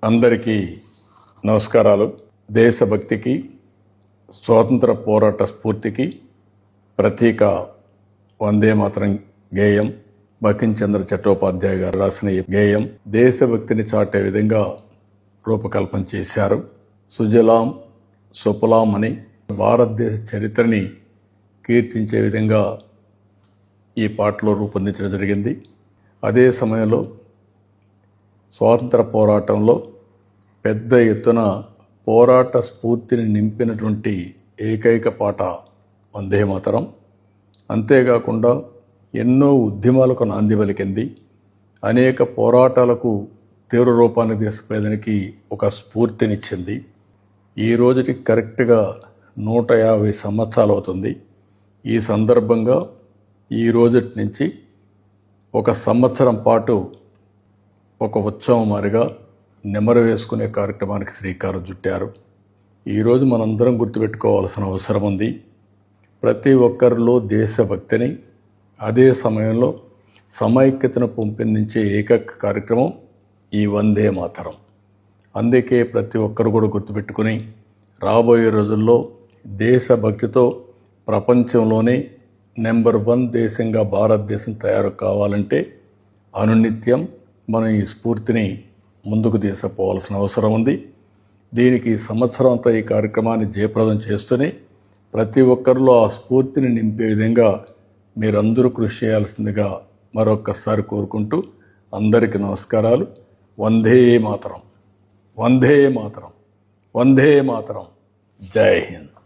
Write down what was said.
అందరికీ నమస్కారాలు. దేశభక్తికి, స్వాతంత్ర పోరాట స్ఫూర్తికి ప్రతీక వందే మాతరం గేయం బంకించంద్ర చట్టోపాధ్యాయ గారు రాసిన ఈ గేయం దేశభక్తిని చాటే విధంగా రూపకల్పన చేశారు. సుజలాం సుఫలాం అని భారతదేశ చరిత్రని కీర్తించే విధంగా ఈ పాటలో రూపొందించడం జరిగింది. అదే సమయంలో స్వాతంత్ర పోరాటంలో పెద్ద ఎత్తున పోరాట స్ఫూర్తిని నింపినటువంటి ఏకైక పాట వందే మాతరం. అంతేకాకుండా ఎన్నో ఉద్యమాలకు నాంది పలికింది. అనేక పోరాటాలకు తీవ్ర రూపాన్ని తీసుకుపోయేదానికి ఒక స్ఫూర్తినిచ్చింది. ఈ రోజుకి కరెక్ట్గా 150 సంవత్సరాలు అవుతుంది. ఈ సందర్భంగా ఈ రోజు నుంచి ఒక సంవత్సరం పాటు ఒక ఉత్సవం మారిగా నెమరు వేసుకునే కార్యక్రమానికి శ్రీకారం చుట్టారు. ఈరోజు మనందరం గుర్తుపెట్టుకోవాల్సిన అవసరం ఉంది. ప్రతి ఒక్కరిలో దేశభక్తిని, అదే సమయంలో సమైక్యతను పెంపొందించే ఏకైక కార్యక్రమం ఈ వందే మాతరం. అందుకే ప్రతి ఒక్కరు కూడా గుర్తుపెట్టుకుని రాబోయే రోజుల్లో దేశభక్తితో ప్రపంచంలోనే నెంబర్ 1 దేశంగా భారతదేశం తయారు కావాలంటే అనునిత్యం మనం ఈ స్ఫూర్తిని ముందుకు తీసుకుపోవాల్సిన అవసరం ఉంది. దీనికి సంవత్సరం అంతా ఈ కార్యక్రమాన్ని జయప్రదం చేస్తూనే ప్రతి ఒక్కరిలో ఆ స్ఫూర్తిని నింపే విధంగా మీరందరూ కృషి చేయాల్సిందిగా మరొక్కసారి కోరుకుంటూ అందరికీ నమస్కారాలు. వందే మాతరం, వందే మాతరం, వందే మాతరం. జై హింద్.